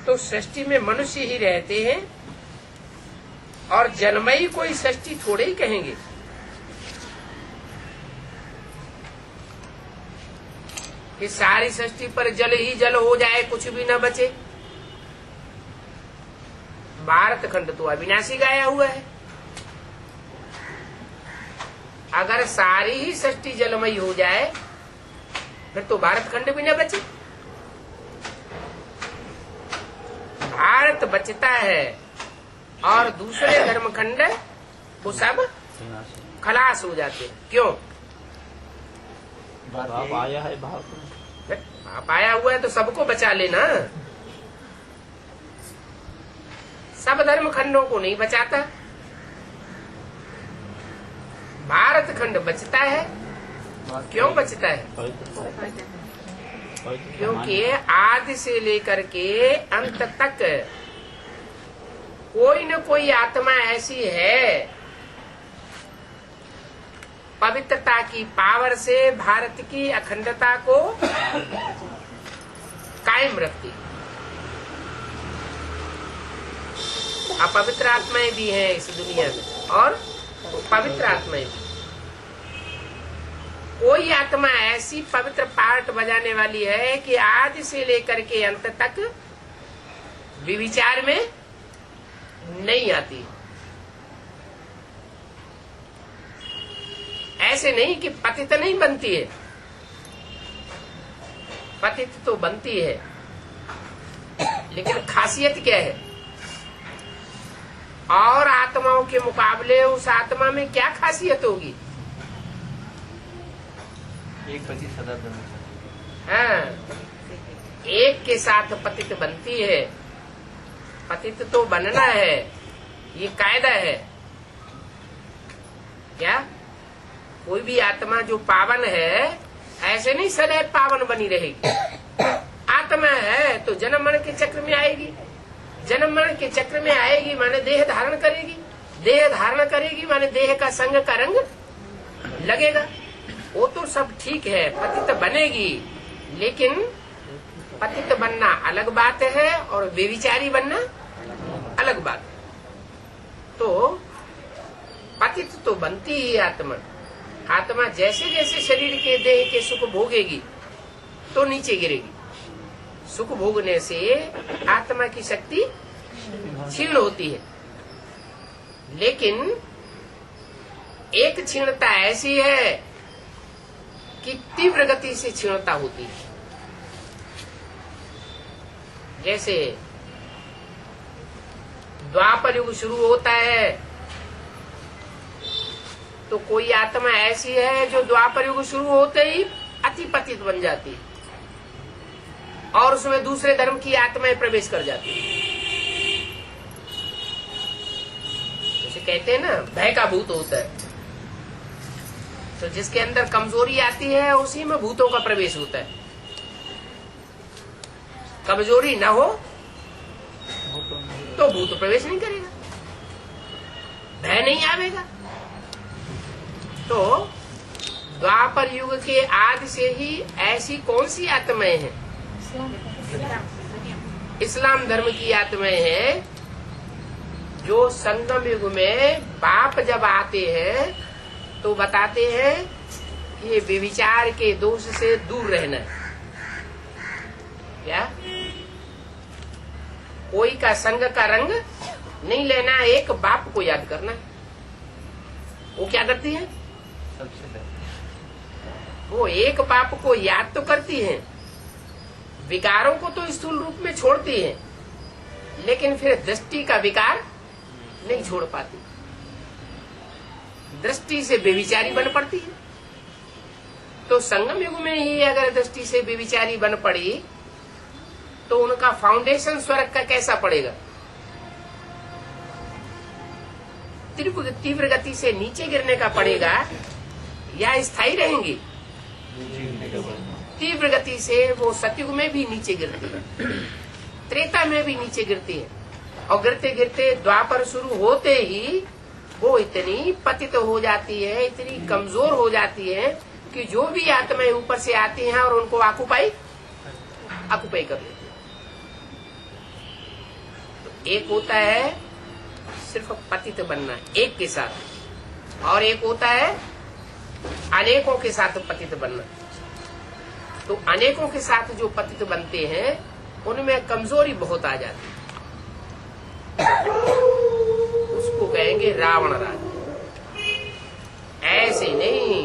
तो सृष्टि में मनुष्य ही रहते हैं, और जलमयी कोई सृष्टि थोड़े ही कहेंगे। कि सारी सृष्टि पर जल ही जल हो जाए, कुछ भी न बचे। भारत खंड तो अविनाशी गाया हुआ है। अगर सारी ही सृष्टि जलमयी हो जाए फिर तो भारत खंड भी न बचे। भारत बचता है और दूसरे धर्मखंड वो सब खलास हो जाते हैं। क्यों? बाप आया है भारत में। बाप आया हुआ है तो सबको बचा लेना। सब धर्मखंडों को नहीं बचाता। भारत खंड बचता है। क्यों बचता है? क्योंकि आदि से लेकर के अंत तक कोई न कोई आत्मा ऐसी है पवित्रता की पावर से भारत की अखंडता को कायम रखती। अपवित्र आत्माएं भी हैं इस दुनिया में और पवित्र आत्माएं भी। कोई आत्मा ऐसी पवित्र पार्ट बजाने वाली है कि आदि से लेकर के अंत तक विविचार में नहीं आती। ऐसे नहीं कि पतित नहीं बनती है, पतित तो बनती है, लेकिन खासियत क्या है? और आत्माओं के मुकाबले उस आत्मा में क्या खासियत होगी? एक पति सदा धर्म। हाँ, एक के साथ पतित बनती है। पतित तो बनना है, ये कायदा है। क्या कोई भी आत्मा जो पावन है ऐसे नहीं सदैव पावन बनी रहेगी। आत्मा है तो जन्म मरण के चक्र में आएगी। जन्म मरण के चक्र में आएगी माने देह धारण करेगी। देह धारण करेगी माने देह का संग का रंग लगेगा। वो तो सब ठीक है, पतित बनेगी, लेकिन पतित बनना अलग बात है और व्यभिचारी बनना अलग बात है। तो पतित तो बनती ही आत्मा। आत्मा जैसे जैसे शरीर के देह के सुख भोगेगी तो नीचे गिरेगी। सुख भोगने से आत्मा की शक्ति क्षीण होती है, लेकिन एक क्षीणता ऐसी है कि तीव्र गति से क्षीणता होती है। जैसे द्वापर युग शुरू होता है तो कोई आत्मा ऐसी है जो द्वापर युग शुरू होते ही अति पतित बन जाती है और उसमें दूसरे धर्म की आत्माएं प्रवेश कर जाती है। जैसे कहते हैं ना, भय का भूत होता है, तो जिसके अंदर कमजोरी आती है उसी में भूतों का प्रवेश होता है। कमजोरी न हो तो भूत प्रवेश नहीं करेगा, भय नहीं आवेगा। तो द्वापर युग के आदि से ही ऐसी कौन सी आत्माएं हैं? इस्लाम धर्म की आत्माएं हैं जो संगम युग में बाप जब आते हैं तो बताते हैं कि ये व्यभिचार के दोष से दूर रहना है। क्या कोई का संग का रंग नहीं लेना, एक बाप को याद करना है। वो क्या करती है? वो एक बाप को याद तो करती है, विकारों को तो स्थूल रूप में छोड़ती है, लेकिन फिर दृष्टि का विकार नहीं छोड़ पाती। दृष्टि से बेविचारी बन पड़ती है। तो संगम युग में ही अगर दृष्टि से बेविचारी बन पड़ी तो उनका फाउंडेशन स्वर्ग का कैसा पड़ेगा? तीव्र गति से नीचे गिरने का पड़ेगा या स्थायी रहेंगी? तीव्र गति से वो सतयुग में भी नीचे गिरती है, त्रेता में भी नीचे गिरती है, और गिरते गिरते द्वापर शुरू होते ही वो इतनी पतित हो जाती है, इतनी कमजोर हो जाती है कि जो भी आत्माएं ऊपर से आती हैं और उनको ऑक्युपाई कर लेती है। एक होता है सिर्फ पतित बनना एक के साथ, और एक होता है अनेकों के साथ पतित बनना। तो अनेकों के साथ जो पतित बनते हैं उनमें कमजोरी बहुत आ जाती है, उसको कहेंगे रावण राज। ऐसे नहीं,